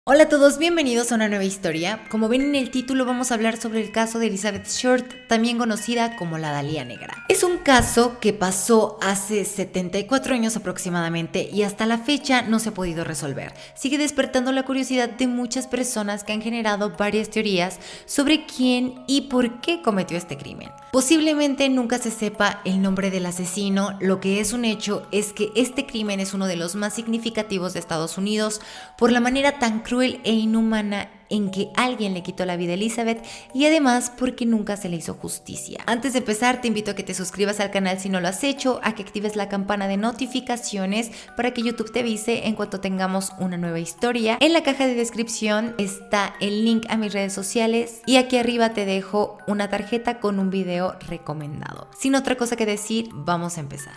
Hola a todos, bienvenidos a una nueva historia. Como ven en el título, vamos a hablar sobre el caso de Elizabeth Short, también conocida como la Dahlia Negra. Es un caso que pasó hace 74 años aproximadamente y hasta la fecha no se ha podido resolver. Sigue despertando la curiosidad de muchas personas que han generado varias teorías sobre quién y por qué cometió este crimen. Posiblemente nunca se sepa el nombre del asesino. Lo que es un hecho es que este crimen es uno de los más significativos de Estados Unidos por la manera tan cruel e inhumana en que alguien le quitó la vida a Elizabeth y además porque nunca se le hizo justicia. Antes de empezar, te invito a que te suscribas al canal si no lo has hecho, a que actives la campana de notificaciones para que YouTube te avise en cuanto tengamos una nueva historia. En la caja de descripción está el link a mis redes sociales y aquí arriba te dejo una tarjeta con un video recomendado. Sin otra cosa que decir, vamos a empezar.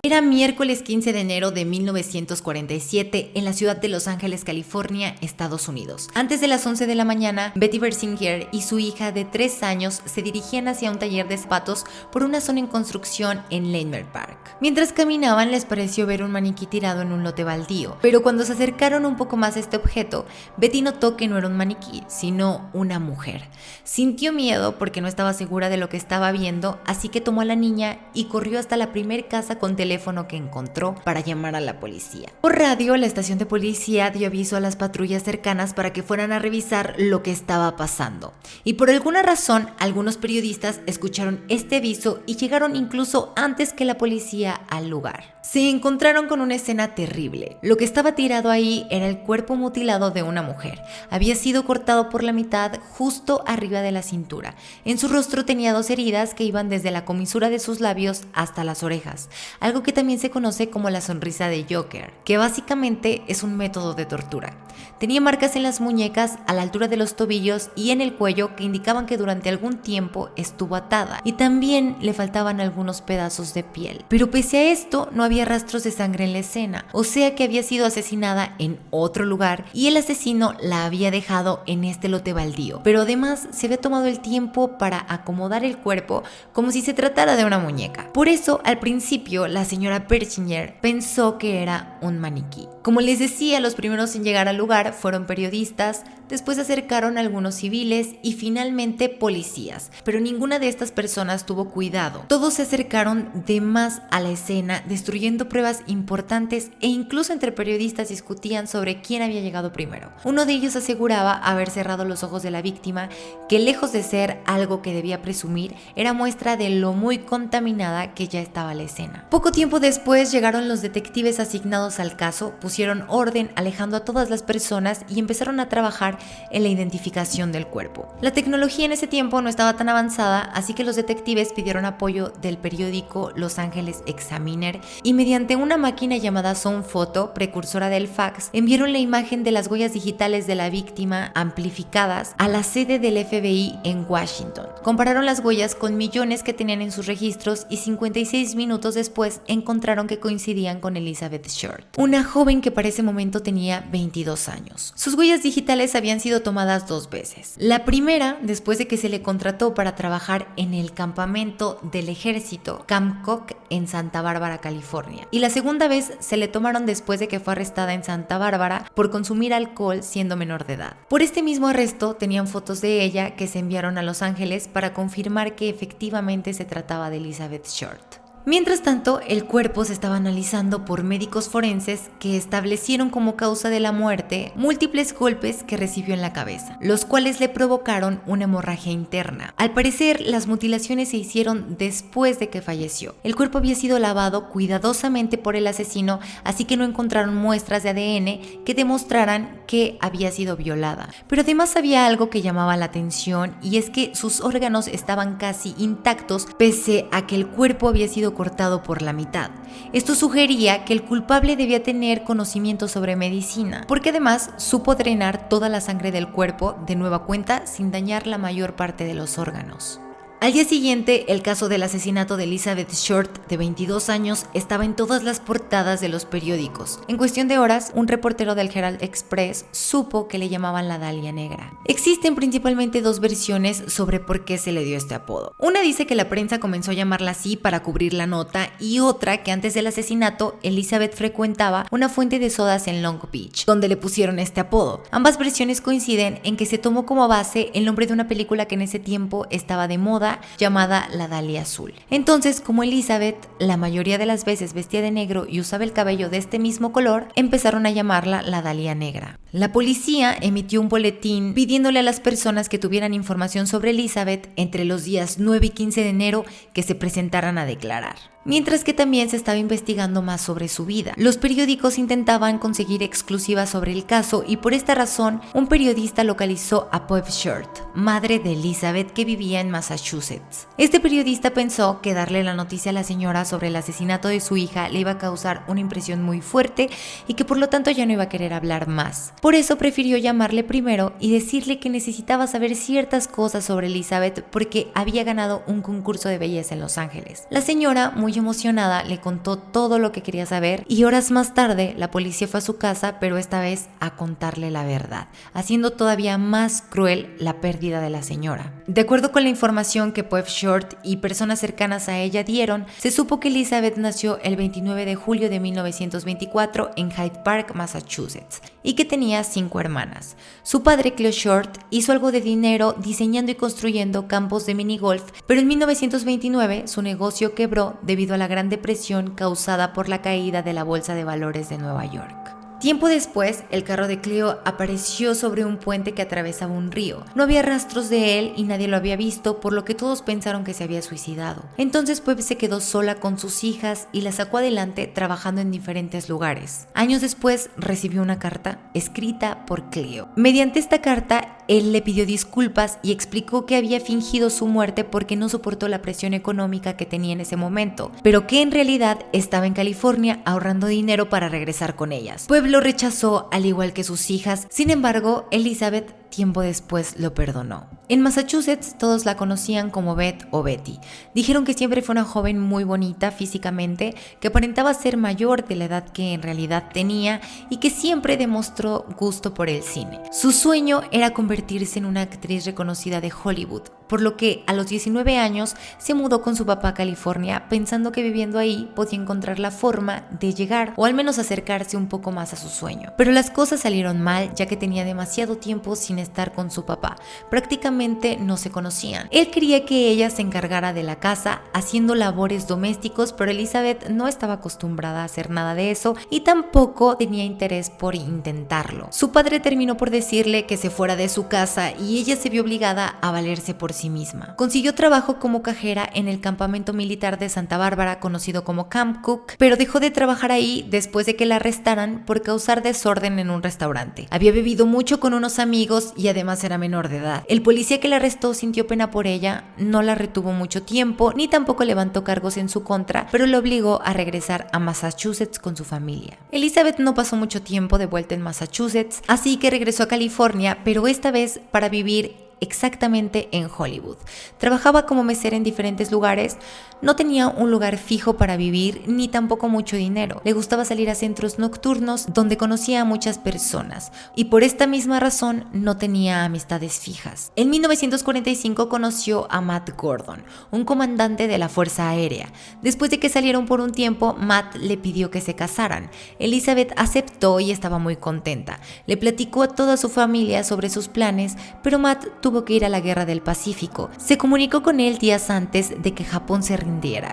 Era miércoles 15 de enero de 1947 en la ciudad de Los Ángeles, California, Estados Unidos. Antes de las 11 de la mañana, Betty Bersinger y su hija de 3 años se dirigían hacia un taller de zapatos por una zona en construcción en Leimert Park. Mientras caminaban, les pareció ver un maniquí tirado en un lote baldío, pero cuando se acercaron un poco más a este objeto, Betty notó que no era un maniquí, sino una mujer. Sintió miedo porque no estaba segura de lo que estaba viendo, así que tomó a la niña y corrió hasta la primer casa con teléfono que encontró para llamar a la policía. Por radio, la estación de policía dio aviso a las patrullas cercanas para que fueran a revisar lo que estaba pasando. Y por alguna razón, algunos periodistas escucharon este aviso y llegaron incluso antes que la policía al lugar. Se encontraron con una escena terrible. Lo que estaba tirado ahí era el cuerpo mutilado de una mujer. Había sido cortado por la mitad justo arriba de la cintura. En su rostro tenía 2 heridas que iban desde la comisura de sus labios hasta las orejas, algo que también se conoce como la sonrisa de Joker, que básicamente es un método de tortura. Tenía marcas en las muñecas, a la altura de los tobillos y en el cuello que indicaban que durante algún tiempo estuvo atada, y también le faltaban algunos pedazos de piel. Pero pese a esto, no había rastros de sangre en la escena, o sea que había sido asesinada en otro lugar y el asesino la había dejado en este lote baldío. Pero además se había tomado el tiempo para acomodar el cuerpo como si se tratara de una muñeca. Por eso, al principio, la señora Bersinger pensó que era un maniquí. Como les decía, los primeros en llegar al lugar fueron periodistas, después se acercaron algunos civiles y finalmente policías, pero ninguna de estas personas tuvo cuidado. Todos se acercaron de más a la escena, destruyendo pruebas importantes e incluso entre periodistas discutían sobre quién había llegado primero. Uno de ellos aseguraba haber cerrado los ojos de la víctima, que lejos de ser algo que debía presumir, era muestra de lo muy contaminada que ya estaba la escena. Poco tiempo después llegaron los detectives asignados al caso, pusieron orden alejando a todas las personas y empezaron a trabajar en la identificación del cuerpo. La tecnología en ese tiempo no estaba tan avanzada, así que los detectives pidieron apoyo del periódico Los Angeles Examiner y mediante una máquina llamada Sound Photo, precursora del fax, enviaron la imagen de las huellas digitales de la víctima amplificadas a la sede del FBI en Washington. Compararon las huellas con millones que tenían en sus registros y 56 minutos después encontraron que coincidían con Elizabeth Short, una joven que para ese momento tenía 22 años. Sus huellas digitales habían sido tomadas 2 veces. La primera, después de que se le contrató para trabajar en el campamento del ejército Camp Cooke en Santa Bárbara, California. Y la segunda vez se le tomaron después de que fue arrestada en Santa Bárbara por consumir alcohol siendo menor de edad. Por este mismo arresto tenían fotos de ella que se enviaron a Los Ángeles para confirmar que efectivamente se trataba de Elizabeth Short. Mientras tanto, el cuerpo se estaba analizando por médicos forenses que establecieron como causa de la muerte múltiples golpes que recibió en la cabeza, los cuales le provocaron una hemorragia interna. Al parecer, las mutilaciones se hicieron después de que falleció. El cuerpo había sido lavado cuidadosamente por el asesino, así que no encontraron muestras de ADN que demostraran que había sido violada. Pero además había algo que llamaba la atención, y es que sus órganos estaban casi intactos pese a que el cuerpo había sido cortado por la mitad. Esto sugería que el culpable debía tener conocimiento sobre medicina, porque además supo drenar toda la sangre del cuerpo de nueva cuenta sin dañar la mayor parte de los órganos. Al día siguiente, el caso del asesinato de Elizabeth Short, de 22 años, estaba en todas las portadas de los periódicos. En cuestión de horas, un reportero del Herald Express supo que le llamaban la Dalia Negra. Existen principalmente dos versiones sobre por qué se le dio este apodo. Una dice que la prensa comenzó a llamarla así para cubrir la nota, y otra que antes del asesinato, Elizabeth frecuentaba una fuente de sodas en Long Beach, donde le pusieron este apodo. Ambas versiones coinciden en que se tomó como base el nombre de una película que en ese tiempo estaba de moda, llamada La Dalia Azul. Entonces, como Elizabeth la mayoría de las veces vestía de negro y usaba el cabello de este mismo color, empezaron a llamarla la Dalia Negra. La policía emitió un boletín pidiéndole a las personas que tuvieran información sobre Elizabeth entre los días 9 y 15 de enero que se presentaran a declarar. Mientras que también se estaba investigando más sobre su vida. Los periódicos intentaban conseguir exclusivas sobre el caso y por esta razón un periodista localizó a Pope Short, madre de Elizabeth, que vivía en Massachusetts. Este periodista pensó que darle la noticia a la señora sobre el asesinato de su hija le iba a causar una impresión muy fuerte y que por lo tanto ya no iba a querer hablar más. Por eso prefirió llamarle primero y decirle que necesitaba saber ciertas cosas sobre Elizabeth porque había ganado un concurso de belleza en Los Ángeles. La señora, muy emocionada, le contó todo lo que quería saber y horas más tarde la policía fue a su casa, pero esta vez a contarle la verdad, haciendo todavía más cruel la pérdida de la señora. De acuerdo con la información que Pope Short y personas cercanas a ella dieron, se supo que Elizabeth nació el 29 de julio de 1924 en Hyde Park, Massachusetts, y que tenía 5 hermanas. Su padre, Cleo Short, hizo algo de dinero diseñando y construyendo campos de minigolf, pero en 1929 su negocio quebró debido a la Gran Depresión causada por la caída de la Bolsa de Valores de Nueva York. Tiempo después, el carro de Cleo apareció sobre un puente que atravesaba un río. No había rastros de él y nadie lo había visto, por lo que todos pensaron que se había suicidado. Entonces Pope se quedó sola con sus hijas y las sacó adelante trabajando en diferentes lugares. Años después recibió una carta escrita por Cleo. Mediante esta carta, él le pidió disculpas y explicó que había fingido su muerte porque no soportó la presión económica que tenía en ese momento, pero que en realidad estaba en California ahorrando dinero para regresar con ellas. Pueblo lo rechazó al igual que sus hijas. Sin embargo, Elizabeth tiempo después lo perdonó. En Massachusetts todos la conocían como Beth o Betty. Dijeron que siempre fue una joven muy bonita físicamente, que aparentaba ser mayor de la edad que en realidad tenía y que siempre demostró gusto por el cine. Su sueño era convertirse en una actriz reconocida de Hollywood, por lo que a los 19 años se mudó con su papá a California, pensando que viviendo ahí podía encontrar la forma de llegar o al menos acercarse un poco más a su sueño. Pero las cosas salieron mal, ya que tenía demasiado tiempo sin estar con su papá. Prácticamente no se conocían. Él quería que ella se encargara de la casa haciendo labores domésticos, pero Elizabeth no estaba acostumbrada a hacer nada de eso y tampoco tenía interés por intentarlo. Su padre terminó por decirle que se fuera de su casa y ella se vio obligada a valerse por sí misma. Consiguió trabajo como cajera en el campamento militar de Santa Bárbara, conocido como Camp Cook, pero dejó de trabajar ahí después de que la arrestaran por causar desorden en un restaurante. Había bebido mucho con unos amigos y además era menor de edad. El policía que la arrestó sintió pena por ella, no la retuvo mucho tiempo, ni tampoco levantó cargos en su contra, pero la obligó a regresar a Massachusetts con su familia. Elizabeth no pasó mucho tiempo de vuelta en Massachusetts, así que regresó a California, pero esta vez para vivir exactamente en Hollywood. Trabajaba como mesera en diferentes lugares, no tenía un lugar fijo para vivir ni tampoco mucho dinero. Le gustaba salir a centros nocturnos donde conocía a muchas personas y por esta misma razón no tenía amistades fijas. En 1945 conoció a Matt Gordon, un comandante de la Fuerza Aérea. Después de que salieron por un tiempo, Matt le pidió que se casaran. Elizabeth aceptó y estaba muy contenta. Le platicó a toda su familia sobre sus planes, pero Matt tuvo que ir a la Guerra del Pacífico. Se comunicó con él días antes de que Japón se rindiera.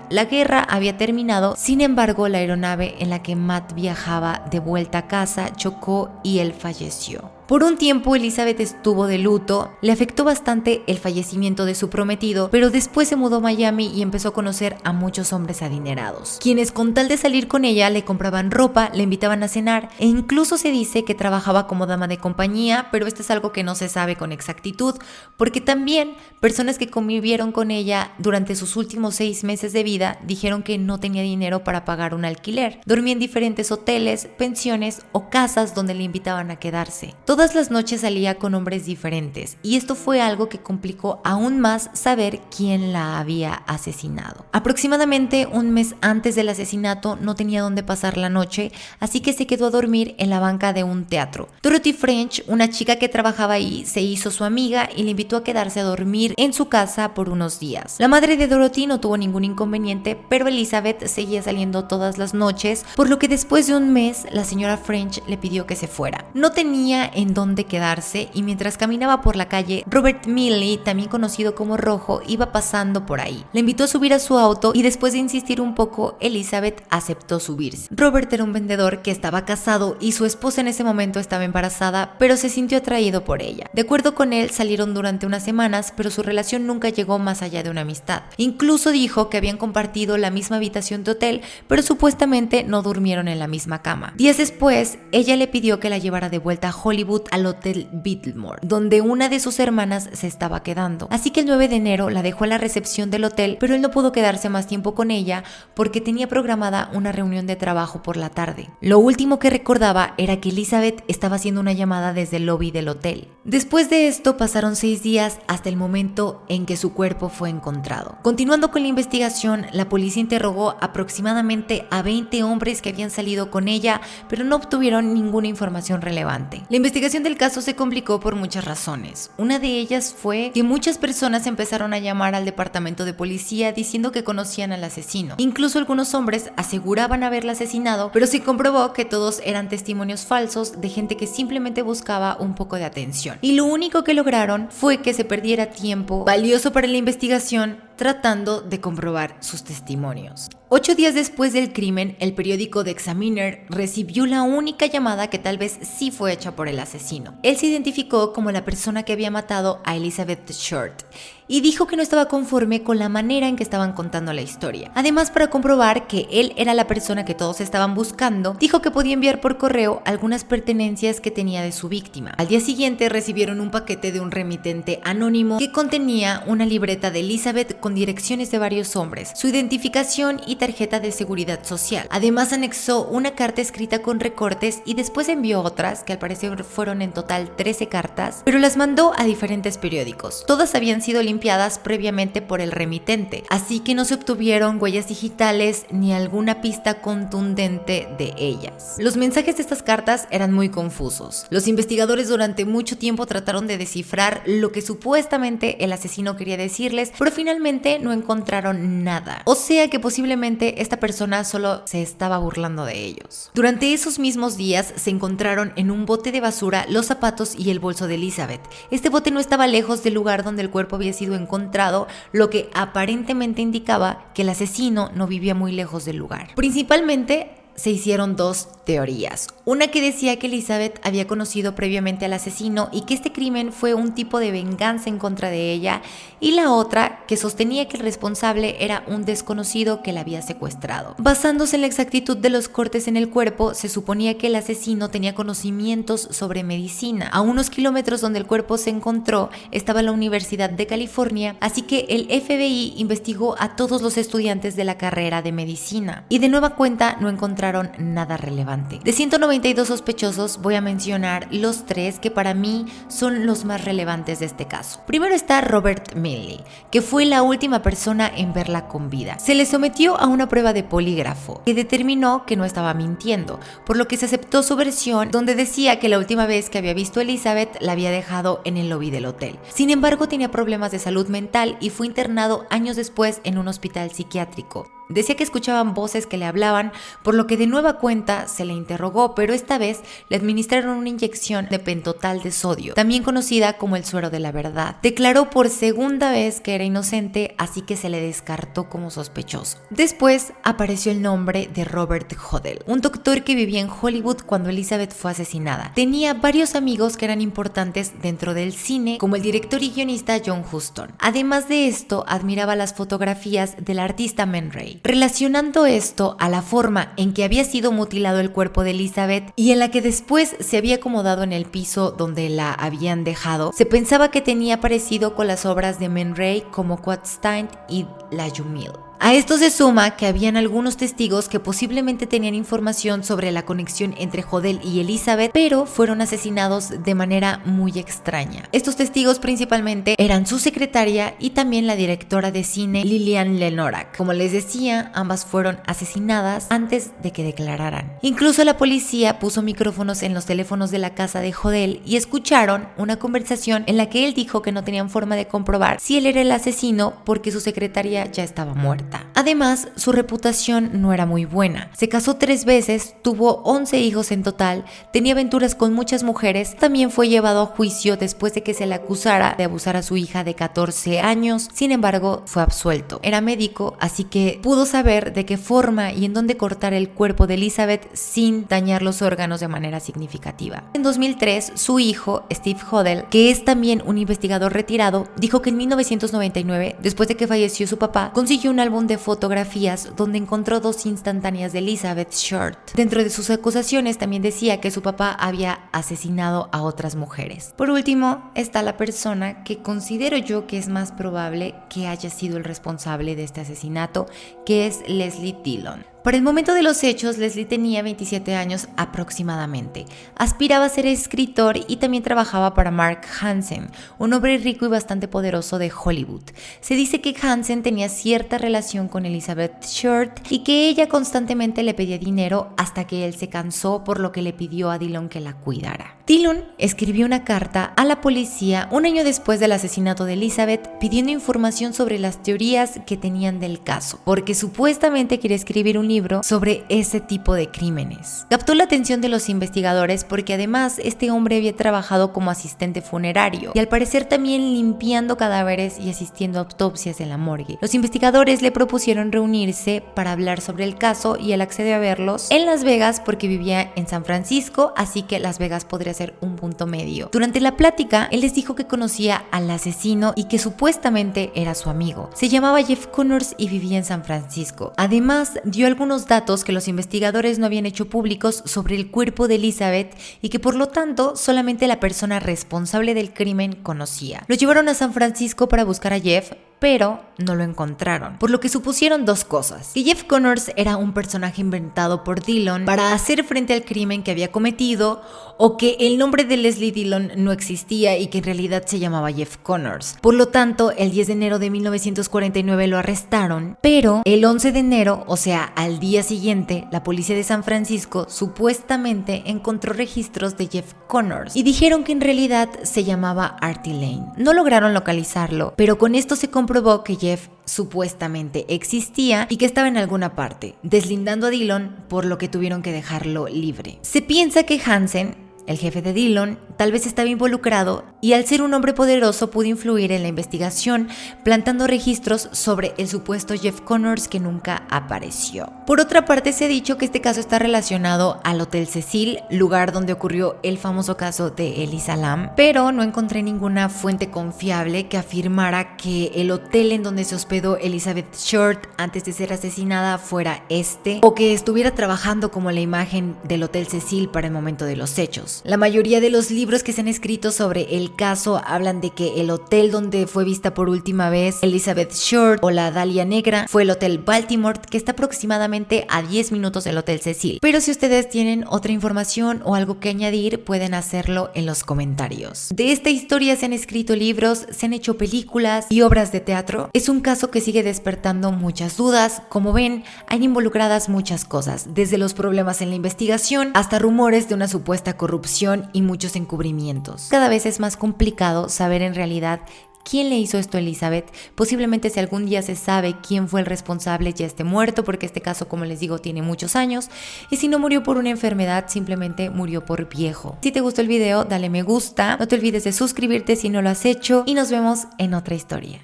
La guerra había terminado, sin embargo, la aeronave en la que Matt viajaba de vuelta a casa chocó y él falleció. Por un tiempo Elizabeth estuvo de luto, le afectó bastante el fallecimiento de su prometido, pero después se mudó a Miami y empezó a conocer a muchos hombres adinerados, quienes con tal de salir con ella le compraban ropa, le invitaban a cenar e incluso se dice que trabajaba como dama de compañía, pero esto es algo que no se sabe con exactitud, porque también personas que convivieron con ella durante sus últimos 6 meses de vida dijeron que no tenía dinero para pagar un alquiler. Dormía en diferentes hoteles, pensiones o casas donde le invitaban a quedarse. Todo Todas las noches salía con hombres diferentes y esto fue algo que complicó aún más saber quién la había asesinado. Aproximadamente un mes antes del asesinato no tenía dónde pasar la noche, así que se quedó a dormir en la banca de un teatro. Dorothy French, una chica que trabajaba ahí, se hizo su amiga y le invitó a quedarse a dormir en su casa por unos días. La madre de Dorothy no tuvo ningún inconveniente, pero Elizabeth seguía saliendo todas las noches, por lo que después de un mes la señora French le pidió que se fuera. No tenía en dónde quedarse y mientras caminaba por la calle, Robert Milley, también conocido como Rojo, iba pasando por ahí. Le invitó a subir a su auto y después de insistir un poco, Elizabeth aceptó subirse. Robert era un vendedor que estaba casado y su esposa en ese momento estaba embarazada, pero se sintió atraído por ella. De acuerdo con él, salieron durante unas semanas, pero su relación nunca llegó más allá de una amistad. Incluso dijo que habían compartido la misma habitación de hotel, pero supuestamente no durmieron en la misma cama. Días después, ella le pidió que la llevara de vuelta a Hollywood al Hotel Biltmore, donde una de sus hermanas se estaba quedando. Así que el 9 de enero la dejó en la recepción del hotel, pero él no pudo quedarse más tiempo con ella porque tenía programada una reunión de trabajo por la tarde. Lo último que recordaba era que Elizabeth estaba haciendo una llamada desde el lobby del hotel. Después de esto pasaron 6 días hasta el momento en que su cuerpo fue encontrado. Continuando con la investigación, la policía interrogó aproximadamente a 20 hombres que habían salido con ella, pero no obtuvieron ninguna información relevante. La investigación del caso se complicó por muchas razones. Una de ellas fue que muchas personas empezaron a llamar al departamento de policía diciendo que conocían al asesino. Incluso algunos hombres aseguraban haberla asesinado, pero se comprobó que todos eran testimonios falsos de gente que simplemente buscaba un poco de atención. Y lo único que lograron fue que se perdiera tiempo valioso para la investigación tratando de comprobar sus testimonios. 8 días después del crimen, el periódico The Examiner recibió la única llamada que tal vez sí fue hecha por el asesino. Él se identificó como la persona que había matado a Elizabeth Short y dijo que no estaba conforme con la manera en que estaban contando la historia. Además, para comprobar que él era la persona que todos estaban buscando, dijo que podía enviar por correo algunas pertenencias que tenía de su víctima. Al día siguiente recibieron un paquete de un remitente anónimo que contenía una libreta de Elizabeth con direcciones de varios hombres, su identificación y tarjeta de seguridad social. Además anexó una carta escrita con recortes y después envió otras, que al parecer fueron en total 13 cartas, pero las mandó a diferentes periódicos. Todas habían sido limpiadas previamente por el remitente, así que no se obtuvieron huellas digitales ni alguna pista contundente de ellas. Los mensajes de estas cartas eran muy confusos. Los investigadores durante mucho tiempo trataron de descifrar lo que supuestamente el asesino quería decirles, pero finalmente no encontraron nada. O sea que posiblemente esta persona solo se estaba burlando de ellos. Durante esos mismos días se encontraron en un bote de basura los zapatos y el bolso de Elizabeth. Este bote no estaba lejos del lugar donde el cuerpo había sido encontrado, lo que aparentemente indicaba que el asesino no vivía muy lejos del lugar. Principalmente se hicieron dos teorías. Una que decía que Elizabeth había conocido previamente al asesino y que este crimen fue un tipo de venganza en contra de ella, y la otra que sostenía que el responsable era un desconocido que la había secuestrado. Basándose en la exactitud de los cortes en el cuerpo, se suponía que el asesino tenía conocimientos sobre medicina. A unos kilómetros donde el cuerpo se encontró estaba la Universidad de California, así que el FBI investigó a todos los estudiantes de la carrera de medicina y de nueva cuenta no encontraron nada relevante. De 192 sospechosos voy a mencionar los 3 que para mí son los más relevantes de este caso. Primero está Robert Milley, que fue la última persona en verla con vida. Se le sometió a una prueba de polígrafo que determinó que no estaba mintiendo, por lo que se aceptó su versión, donde decía que la última vez que había visto a Elizabeth la había dejado en el lobby del hotel. Sin embargo, tenía problemas de salud mental y fue internado años después en un hospital psiquiátrico. Decía que escuchaban voces que le hablaban, por lo que de nueva cuenta se le interrogó, pero esta vez le administraron una inyección de pentotal de sodio, también conocida como el suero de la verdad. Declaró por segunda vez que era inocente, así que se le descartó como sospechoso. Después apareció el nombre de Robert Hodel, un doctor que vivía en Hollywood cuando Elizabeth fue asesinada. Tenía varios amigos que eran importantes dentro del cine, como el director y guionista John Huston. Además de esto, admiraba las fotografías del artista Man Ray. Relacionando esto a la forma en que había sido mutilado el cuerpo de Elizabeth y en la que después se había acomodado en el piso donde la habían dejado, se pensaba que tenía parecido con las obras de Man Ray como Quad Stein y La Jumille. A esto se suma que habían algunos testigos que posiblemente tenían información sobre la conexión entre Hodel y Elizabeth, pero fueron asesinados de manera muy extraña. Estos testigos principalmente eran su secretaria y también la directora de cine Lillian Lenorak. Como les decía, ambas fueron asesinadas antes de que declararan. Incluso la policía puso micrófonos en los teléfonos de la casa de Hodel y escucharon una conversación en la que él dijo que no tenían forma de comprobar si él era el asesino porque su secretaria ya estaba muerta. Además, su reputación no era muy buena. Se casó 3 veces, tuvo 11 hijos en total, tenía aventuras con muchas mujeres, también fue llevado a juicio después de que se le acusara de abusar a su hija de 14 años, sin embargo, fue absuelto. Era médico, así que pudo saber de qué forma y en dónde cortar el cuerpo de Elizabeth sin dañar los órganos de manera significativa. En 2003, su hijo, Steve Hodel, que es también un investigador retirado, dijo que en 1999, después de que falleció su papá, consiguió un álbum de fotografías donde encontró 2 instantáneas de Elizabeth Short. Dentro de sus acusaciones también decía que su papá había asesinado a otras mujeres. Por último, está la persona que considero yo que es más probable que haya sido el responsable de este asesinato, que es Leslie Dillon. Para el momento de los hechos, Leslie tenía 27 años aproximadamente. Aspiraba a ser escritor y también trabajaba para Mark Hansen, un hombre rico y bastante poderoso de Hollywood. Se dice que Hansen tenía cierta relación con Elizabeth Short y que ella constantemente le pedía dinero hasta que él se cansó, por lo que le pidió a Dillon que la cuidara. Dillon escribió una carta a la policía un año después del asesinato de Elizabeth pidiendo información sobre las teorías que tenían del caso, porque supuestamente quería escribir un libro sobre ese tipo de crímenes. Captó la atención de los investigadores porque además este hombre había trabajado como asistente funerario y al parecer también limpiando cadáveres y asistiendo a autopsias en la morgue. Los investigadores le propusieron reunirse para hablar sobre el caso y él accedió a verlos en Las Vegas porque vivía en San Francisco, así que Las Vegas podría ser un punto medio. Durante la plática, él les dijo que conocía al asesino y que supuestamente era su amigo. Se llamaba Jeff Connors y vivía en San Francisco. Además, dio algunos datos que los investigadores no habían hecho públicos sobre el cuerpo de Elizabeth y que por lo tanto solamente la persona responsable del crimen conocía. Lo llevaron a San Francisco para buscar a Jeff, pero no lo encontraron, por lo que supusieron 2 cosas: que Jeff Connors era un personaje inventado por Dillon para hacer frente al crimen que había cometido, o que el nombre de Leslie Dillon no existía y que en realidad se llamaba Jeff Connors. Por lo tanto, el 10 de enero de 1949 lo arrestaron, pero el 11 de enero, o sea, al día siguiente, la policía de San Francisco supuestamente encontró registros de Jeff Connors y dijeron que en realidad se llamaba Artie Lane. No lograron localizarlo, pero con esto se comprobó que Jeff supuestamente existía y que estaba en alguna parte, deslindando a Dillon, por lo que tuvieron que dejarlo libre. Se piensa que Hansen, el jefe de Dillon, tal vez estaba involucrado y al ser un hombre poderoso pudo influir en la investigación, plantando registros sobre el supuesto Jeff Connors que nunca apareció. Por otra parte, se ha dicho que este caso está relacionado al Hotel Cecil, lugar donde ocurrió el famoso caso de Elisa Lam, pero no encontré ninguna fuente confiable que afirmara que el hotel en donde se hospedó Elizabeth Short antes de ser asesinada fuera este, o que estuviera trabajando como la imagen del Hotel Cecil para el momento de los hechos. La mayoría de los libros que se han escrito sobre el caso hablan de que el hotel donde fue vista por última vez Elizabeth Short o la Dalia Negra fue el Hotel Baltimore, que está aproximadamente a 10 minutos del Hotel Cecil. Pero si ustedes tienen otra información o algo que añadir, pueden hacerlo en los comentarios. De esta historia se han escrito libros, se han hecho películas y obras de teatro. Es un caso que sigue despertando muchas dudas. Como ven, hay involucradas muchas cosas, desde los problemas en la investigación hasta rumores de una supuesta corrupción y muchos encubrimientos. Cada vez es más complicado saber en realidad quién le hizo esto a Elizabeth. Posiblemente si algún día se sabe quién fue el responsable ya esté muerto, porque este caso, como les digo, tiene muchos años, y si no murió por una enfermedad, simplemente murió por viejo. Si te gustó el video, dale me gusta, no te olvides de suscribirte si no lo has hecho y nos vemos en otra historia.